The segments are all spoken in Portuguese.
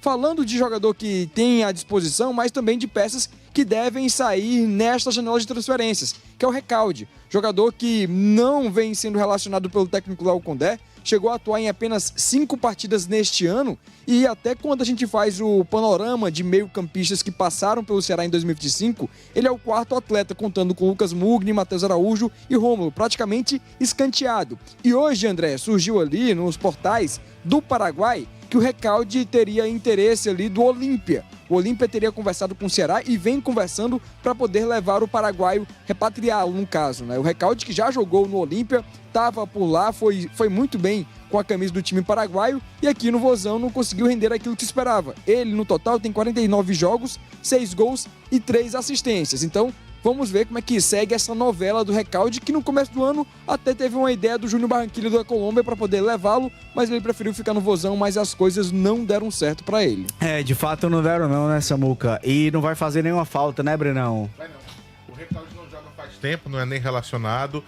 falando de jogador que tem à disposição, mas também de peças que devem sair nesta janela de transferências, que é o Recalde, jogador que não vem sendo relacionado pelo técnico Léo Condé, chegou a atuar em apenas 5 partidas neste ano, e até quando a gente faz o panorama de meio-campistas que passaram pelo Ceará em 2025, ele é o 4º atleta, contando com Lucas Mugni, Matheus Araújo e Rômulo, praticamente escanteado. E hoje, André, surgiu ali nos portais do Paraguai que o Recalde teria interesse ali do Olímpia. O Olímpia teria conversado com o Ceará e vem conversando para poder levar o paraguaio, repatriá-lo no caso, né? O Recalde, que já jogou no Olímpia, estava por lá, foi muito bem com a camisa do time paraguaio e aqui no Vozão não conseguiu render aquilo que esperava. Ele, no total, tem 49 jogos, 6 gols e 3 assistências. Então, vamos ver como é que segue essa novela do Recalde, que no começo do ano até teve uma ideia do Júnior Barranquilla da Colômbia para poder levá-lo, mas ele preferiu ficar no Vozão, mas as coisas não deram certo para ele. De fato não deram não, né, Samuca? E não vai fazer nenhuma falta, né, Brenão? Vai não. O Recalde não joga faz tempo, não é nem relacionado.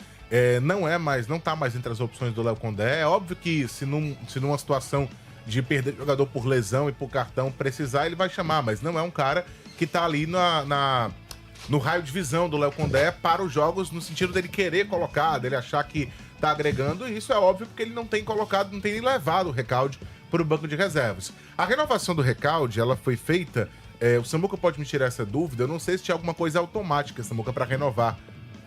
Não tá mais entre as opções do Léo Condé. É óbvio que se numa situação de perder jogador por lesão e por cartão precisar, ele vai chamar, mas não é um cara que tá ali no raio de visão do Léo Condé para os jogos, no sentido dele querer colocar, dele achar que tá agregando, e isso é óbvio porque ele não tem colocado, não tem nem levado o Recalde para o banco de reservas. A renovação do Recalde, ela foi feita, o Samuca pode me tirar essa dúvida, eu não sei se tinha alguma coisa automática, Samuca, para renovar.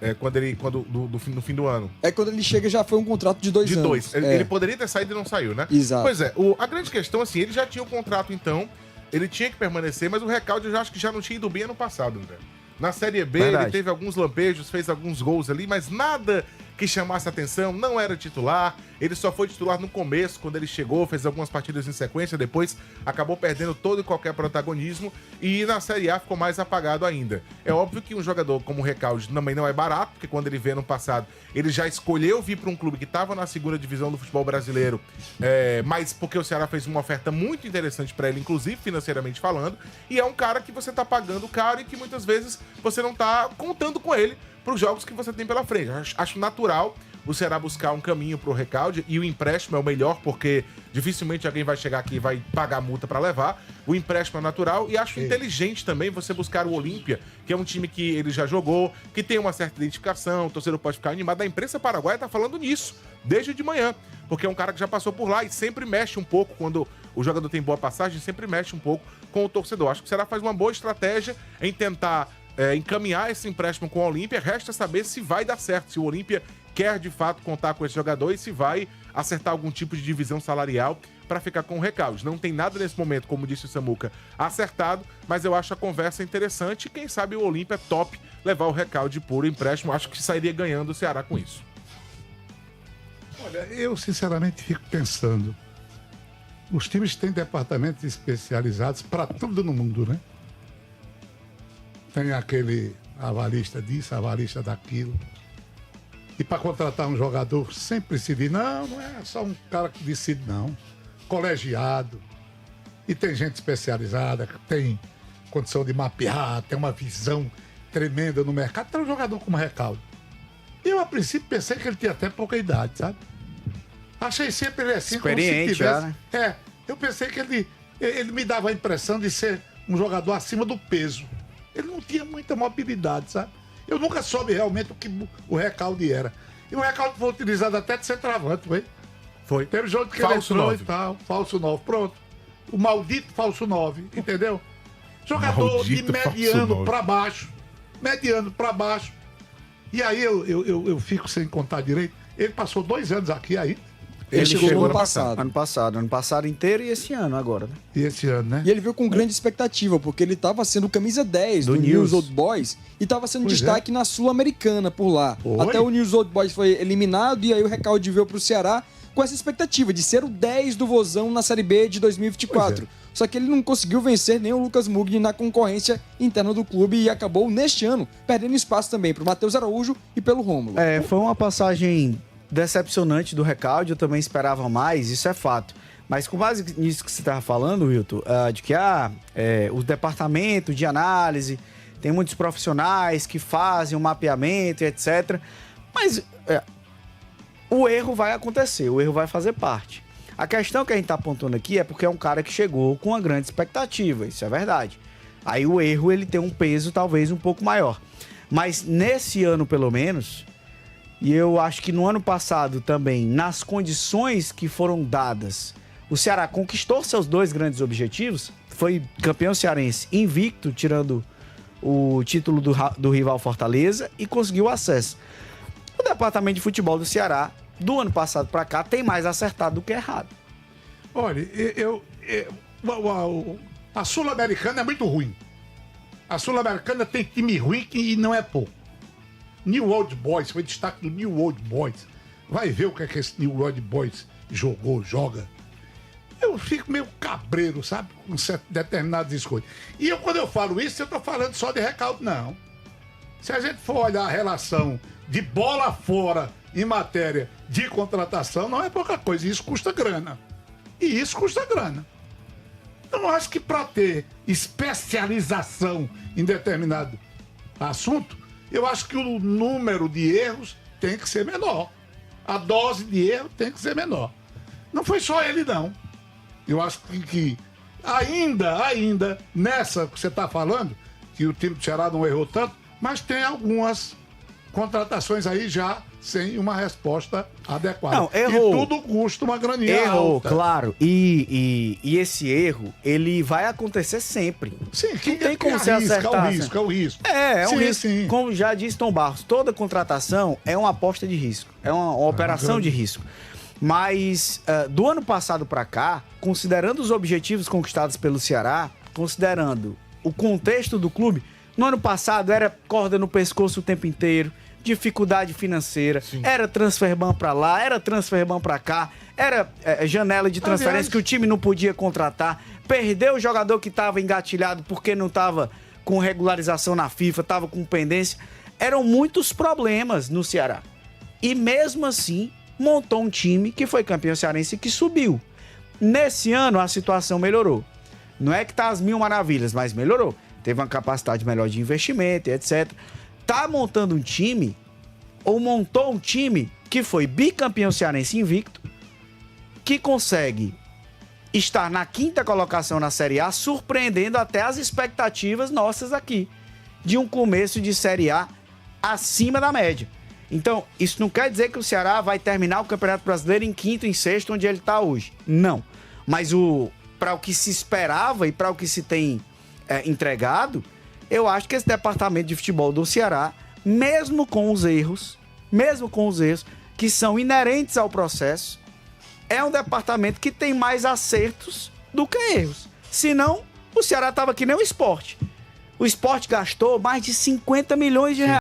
No fim do ano. Quando ele chega já foi um contrato de 2 anos. Ele poderia ter saído e não saiu, né? Exato. Pois é, a grande questão, assim, ele já tinha o contrato então, ele tinha que permanecer, mas o Recalde eu já acho que já não tinha ido bem ano passado, André. Na Série B, Verdade. Ele teve alguns lampejos, fez alguns gols ali, mas nada que chamasse atenção, não era titular. Ele só foi titular no começo, quando ele chegou, fez algumas partidas em sequência, depois acabou perdendo todo e qualquer protagonismo e na Série A ficou mais apagado ainda. É óbvio que um jogador como o Recalde também não é barato, porque quando ele veio no passado, ele já escolheu vir para um clube que estava na 2ª divisão do futebol brasileiro, mas porque o Ceará fez uma oferta muito interessante para ele, inclusive financeiramente falando, e é um cara que você está pagando caro e que muitas vezes você não está contando com ele para os jogos que você tem pela frente. Acho natural o Ceará buscar um caminho para o Recalde, e o empréstimo é o melhor, porque dificilmente alguém vai chegar aqui e vai pagar multa para levar. O empréstimo é natural, e acho inteligente também você buscar o Olímpia, que é um time que ele já jogou, que tem uma certa identificação, o torcedor pode ficar animado. A imprensa paraguaia tá falando nisso desde de manhã, porque é um cara que já passou por lá e sempre mexe um pouco quando o jogador tem boa passagem, sempre mexe um pouco com o torcedor. Acho que o Ceará faz uma boa estratégia em tentar encaminhar esse empréstimo com o Olímpia. Resta saber se vai dar certo, se o Olímpia quer de fato contar com esse jogador e se vai acertar algum tipo de divisão salarial para ficar com o Recalde. Não tem nada nesse momento, como disse o Samuca, acertado, mas eu acho a conversa interessante e quem sabe o Olímpia top levar o Recalde por empréstimo. Acho que sairia ganhando o Ceará com isso. Olha, eu sinceramente fico pensando, os times têm departamentos especializados para tudo no mundo, né? Tem aquele avalista disso, avalista daquilo. E para contratar um jogador, sempre se diz, não é só um cara que decide, não. Colegiado. E tem gente especializada, que tem condição de mapear, tem uma visão tremenda no mercado. Tem um jogador como Recalde. Eu, a princípio, pensei que ele tinha até pouca idade, sabe? Achei sempre ele assim, experiente, como se tivesse... já, né? Eu pensei que ele me dava a impressão de ser um jogador acima do peso. Ele não tinha muita mobilidade, sabe? Eu nunca soube realmente o que o Recalde era. E o Recalde foi utilizado até de centroavante, foi? Foi. Teve jogo que Falso ele entrou 9. e tal, falso 9, pronto. O maldito falso 9, entendeu? Jogador Maldito de falso mediano 9. pra baixo. Mediano pra baixo. E aí eu fico sem contar direito. Ele passou 2 anos aqui aí. Ele chegou no ano Ano passado inteiro e esse ano agora, né? E esse ano, né? E ele veio com grande expectativa, porque ele estava sendo camisa 10 do News Old Boys e estava sendo destaque na Sul-Americana por lá. Oi? Até o News Old Boys foi eliminado e aí o Recalde veio pro Ceará com essa expectativa de ser o 10 do Vozão na Série B de 2024. Só que ele não conseguiu vencer nem o Lucas Mugni na concorrência interna do clube e acabou, neste ano, perdendo espaço também pro Matheus Araújo e pelo Rômulo. Foi uma passagem decepcionante do Recalde, eu também esperava mais, isso é fato. Mas com base nisso que você estava falando, Wilton, de que os departamentos de análise, tem muitos profissionais que fazem o mapeamento e etc. Mas o erro vai acontecer, o erro vai fazer parte. A questão que a gente tá apontando aqui é porque é um cara que chegou com uma grande expectativa, isso é verdade. Aí o erro, ele tem um peso talvez um pouco maior. Mas nesse ano, pelo menos, e eu acho que no ano passado também, nas condições que foram dadas, o Ceará conquistou seus 2 grandes objetivos, foi campeão cearense invicto, tirando o título do rival Fortaleza, e conseguiu acesso. O departamento de futebol do Ceará, do ano passado para cá, tem mais acertado do que errado. Olha, a Sul-Americana é muito ruim. A Sul-Americana tem time ruim e não é pouco. New Old Boys, foi destaque do New Old Boys. Vai ver o que é que esse New Old Boys joga. Eu fico meio cabreiro, sabe? Com determinadas escolhas. E quando eu falo isso, eu tô falando só de Recalde, não. Se a gente for olhar a relação de bola fora em matéria de contratação, não é pouca coisa. Isso custa grana. Então, eu acho que para ter especialização em determinado assunto, eu acho que o número de erros tem que ser menor. A dose de erro tem que ser menor. Não foi só ele, não. Eu acho que ainda nessa que você está falando, que o time do Ceará não errou tanto, mas tem algumas contratações aí já sem uma resposta adequada. Não, errou. E tudo custa uma graninha Errou, alta. claro. E esse erro, ele vai acontecer sempre. Sim, Não tem como você acertar. É o risco. É um Sim, risco. sim. Como já disse Tom Barros, toda contratação é uma aposta de risco. É uma operação de risco. Mas do ano passado para cá, considerando os objetivos conquistados pelo Ceará, considerando o contexto do clube, no ano passado era corda no pescoço o tempo inteiro, dificuldade financeira, era transferban para lá, era transferban para cá, era janela de transferência que o time não podia contratar, perdeu o jogador que estava engatilhado porque não estava com regularização na FIFA, estava com pendência. Eram muitos problemas no Ceará. E mesmo assim, montou um time que foi campeão cearense e que subiu. Nesse ano, a situação melhorou. Não é que tá às mil maravilhas, mas melhorou. Teve uma capacidade melhor de investimento e etc. Tá montando um time, ou montou um time que foi bicampeão cearense invicto, que consegue estar na 5ª colocação na Série A, surpreendendo até as expectativas nossas aqui, de um começo de Série A acima da média. Então, isso não quer dizer que o Ceará vai terminar o Campeonato Brasileiro em 5º, em 6º, onde ele está hoje. Não. Mas para o que se esperava e para o que se tem entregado, eu acho que esse departamento de futebol do Ceará, mesmo com os erros que são inerentes ao processo, é um departamento que tem mais acertos do que erros. Senão, o Ceará estava que nem o Sport. O Sport gastou mais de 50 milhões de reais.